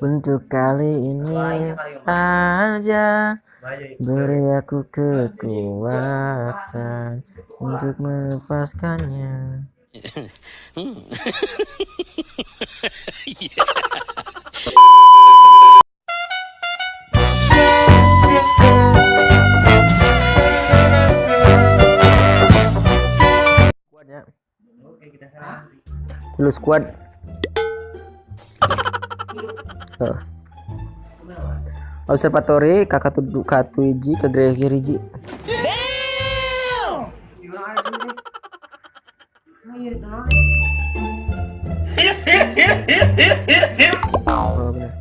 Untuk kali ini saja beri aku kekuatan untuk melepaskannya. Kuatnya. Dulu squad. Observatory Katuiji ke Greviriji. Oh, benar.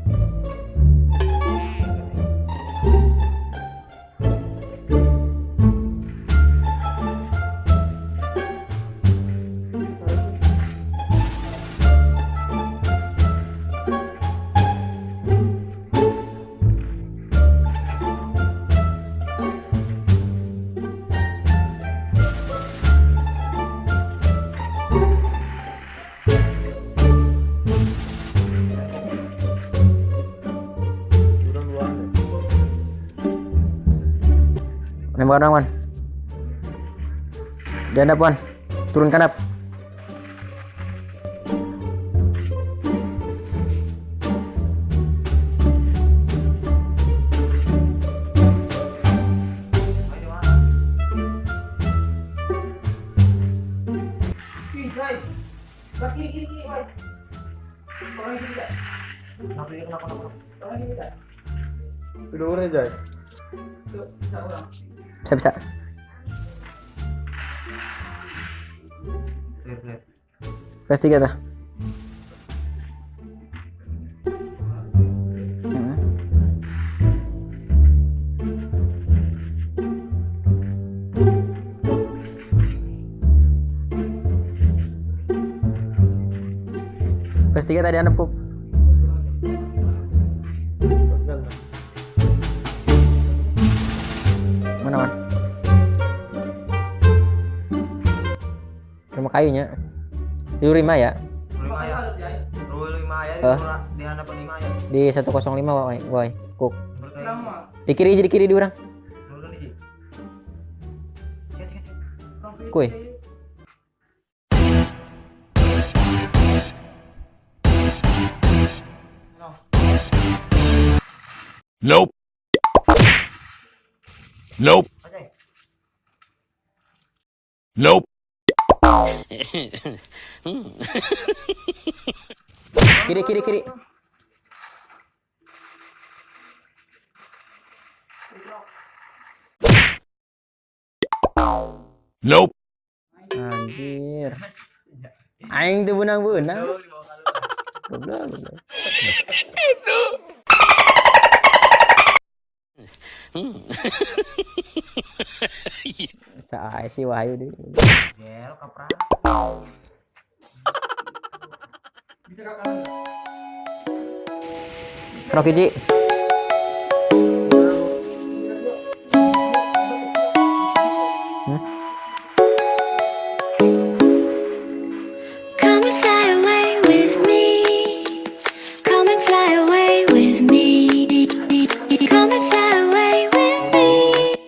Nembak orang, Wan. Dia handap, Wan. Turunkan handap. Udah orang aja. Bisa. Pasti kata. Pasti kata dia nepuk. Mana, Wan? Rumah kayunya. Di Rima ya? Di hadapan 5 ya. Di 105 woi. Kuk. Di kiri di orang. Kuy. Nope. Nope. Nope. Kiri. Nope. Anjir. Aing tuh benang-benang. Goblok. Saai si Wahyu deh. Gel kapra. Bisa kapan? Krokiji.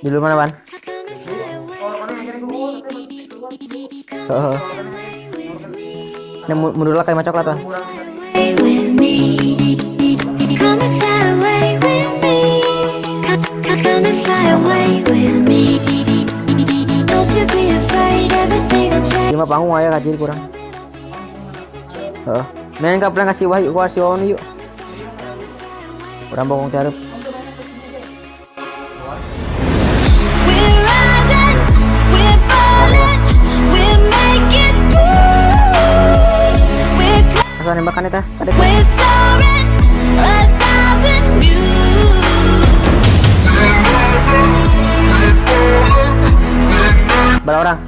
Di luar mana, Ban? Ini mundurlah kayak coklat, Ban. Lima panggung aja kacil kurang. Main kaplan kasih Wahyu, kasih Wahyu yuk. Kurang bongkong tiarep. Asal nembakan eta, kadek. Bala orang.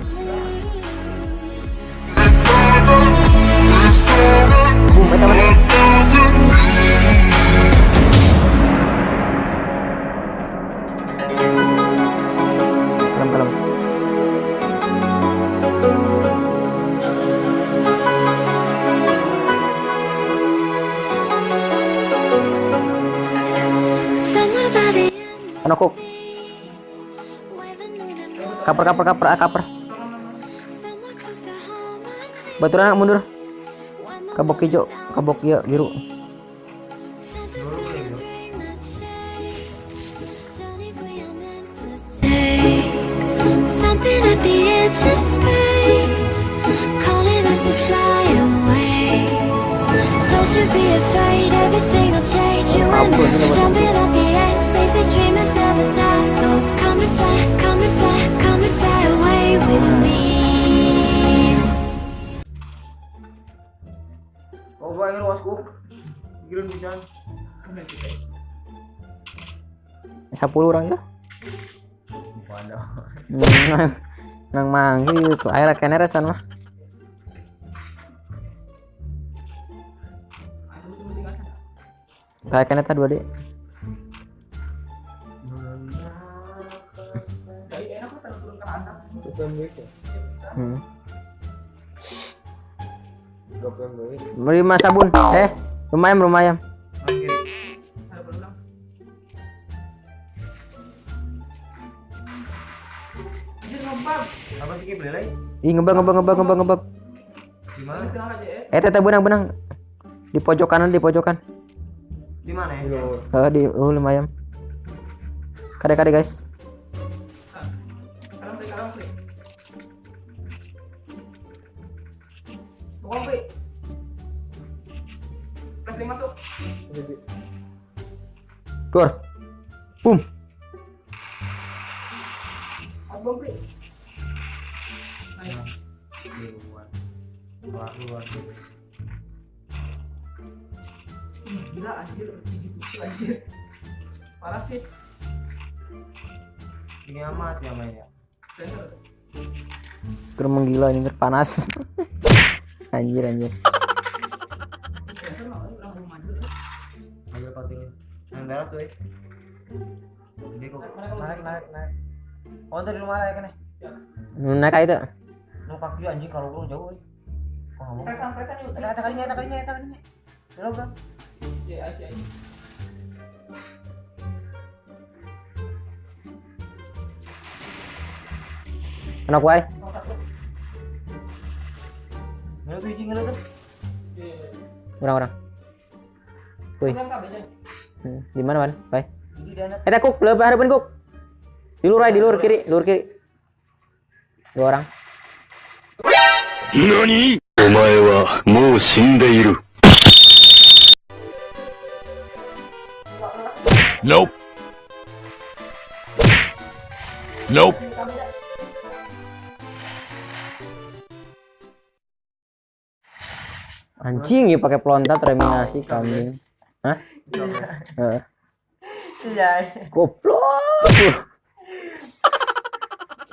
Boom, eta mana? Kalem. Ano kuk. Kaper. Baturan mundur. Kabok hijau, kabok ya biru. Something at the edge of space, calling us to fly away. Don't you be afraid, everything will change. You and I, jumping off the edge. They say dreamers never die, so come and fly, come and fly, come and fly away with me. Oh, gua ingin ruas kuk. Giron bisa. 10 orang ya. Bukan dah. Nang manghi itu air kene resan mah. Kayak kene ta 2D. Beli sabun. Lumayan. Apa sih beli lagi? Ih ngebag. Gimana? Tete benang. Di pojok kanan. Di mana ya? Di lumayan. Kade guys. Keluar. Boom. Gila anjir. Parah sih. Ini amat ya mainnya. Terus menggila ini panas. anjir. Ambil pentingin. Yang darat tuh Jadi kok naik. Oh tadi rumah lah ya kan ya? Naik kayak itu. Lu kaki anjing kalau gua jauh Kok ngomong? Presan yuk. Eta kalinya. Halo, Bro. Iya, Asia. Anak wae. Ngelu tuh izin ngelu tuh. Orang-orang. Wih. Di mana, Wan? Baik. Ini dia anak. Eta kuk, lebih harapan kuk. Di luar kiri. 2 orang. NANI?お前はもう死んでいる。Nope. Anjing ya pakai pelontar terminasi kambing. Hah? Iya. Goblok.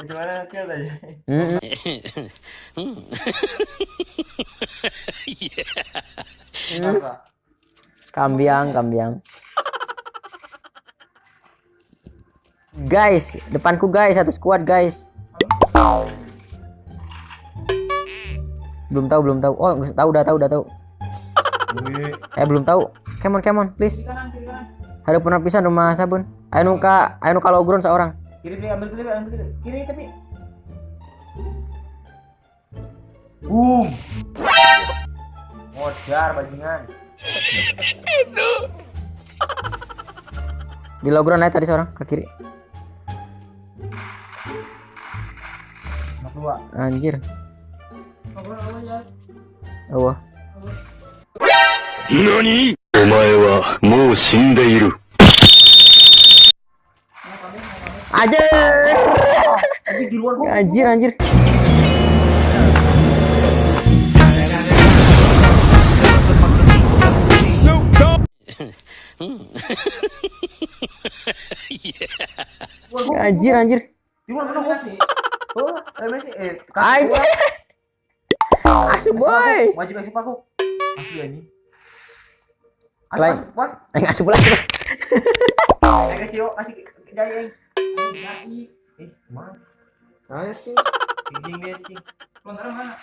Gimana kill aja. Kambiang. Guys, depanku guys, satu squad guys. Belum tahu. Oh, udah tahu. Belum tahu. Come on, please. Ada penapisan rumah sabun. Ayo nuka logron seorang. Kiri ambil kiri tapi. Boom. Ngojar bajingan. Di logron aja tadi seorang ke kiri. Dua. Anjir. Oh. NANI?お前はもう死んでいる。Anjir. Anjir. Gimana kena sih? Oh, Messi Anjir. Asu boy. Wajib aku. Asli anjing. Lain. What? Asu bola. Kasih jaya. Mana? Ayo sih. Anjing dia sih. Lontar mana?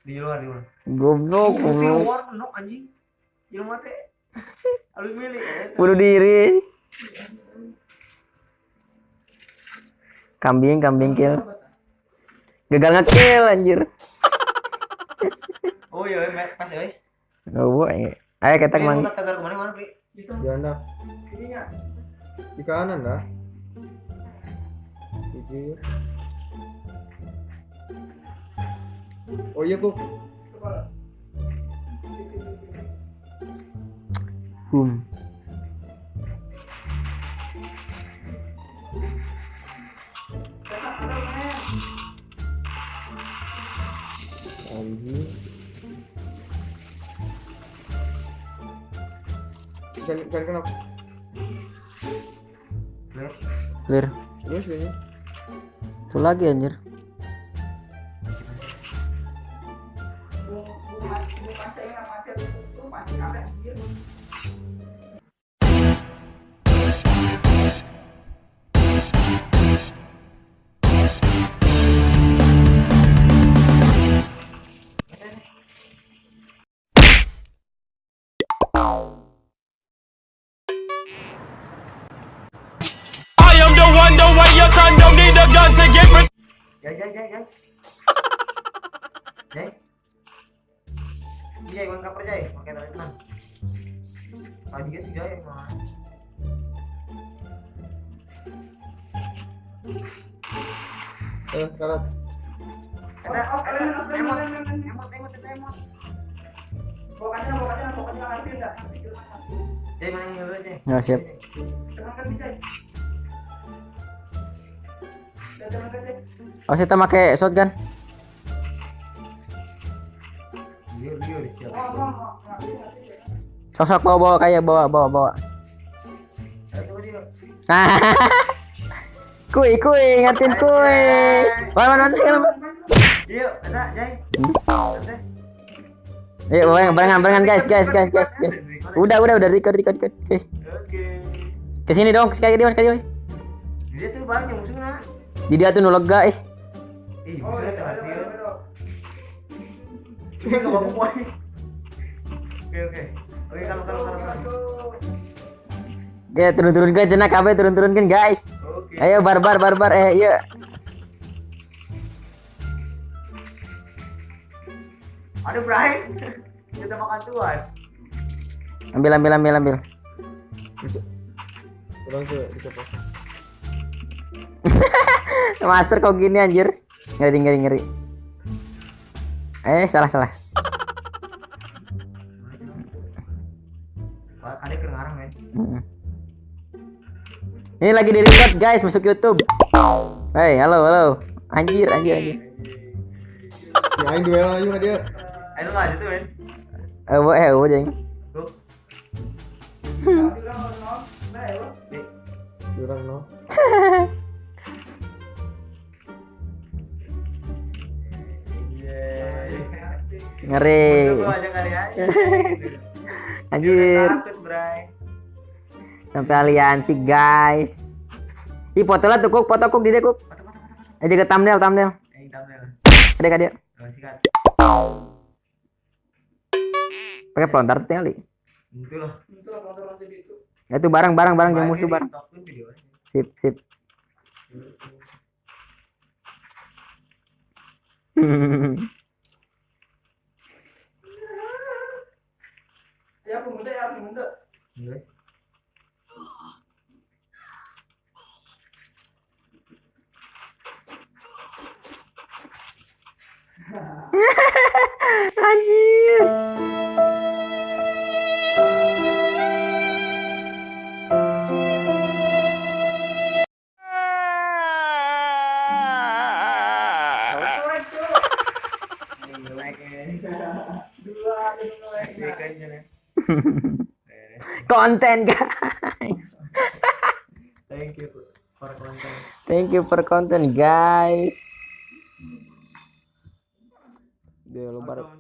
Di luar. Goblok. Di luar menok anjing. Di rumah teh. Halus milik. Bunuh diri. Kambing kill. Gagal nge-kill anjir. Oh iya, pas ya. Oh, ayo kita mang. Tegar kemana Pri? Janda. Di kanan dah. Gigi. Oh iya kok. Boom. Anjing. Jangan kenapa? Clear. Terus kayaknya. Tuh lagi anjir. I am the one, the way your son don't need a gun to get Jai. Jai, bang kaper Jai, pakai tarik tenang. Tadi gitu Jai mah. Karat. Emot. Pokoknya ngerti enggak? Jai mana yang dulu Jai? Nggak siap. Oh, kita pakai shotgun. Liur siap. Sosok bawa kayak bawa. Kuy ngatin kuy. Mana segala. Yuk, ada Jai. Yuk, barengan guys. Udah record. Oke. Oke. Kesini dong, sekali dia. Dia tuh banyak musuhnya. Jadi atuh nu lega Ih, musuhnya tuh hati. Cuma enggak mau poin. Oke. Oke, kalau. Ya turun ke jenak kabeh turun guys. Oke. Ayo barbar iya. Aduh, Brian. Kita makan tuan. Ambil. Kurang tuh dicoba. Master kok gini anjir. Ngeri. Salah. Ada ngarang men. Ini lagi di record guys, masuk YouTube. Hey, halo. Anjir. Ya aing duel aja sama dia. Ayo aja tuh men. Jeng. Tuh. Kurang no. Ngeri. Gua aja kali aja. Anjir. Takut, Bray. Sampai aliansi guys. Ih, foto lah tuh foto kuk di kuk. Jaga thumbnail. Thumbnail. Ada dia. Sikat. Pakai pelontar tuh kali. Itu loh. Itu barang yang musuh barang. Stopin video. Sip. Ya, pemuda. Anjir. Konten guys. Thank you for content guys. Dia lo baru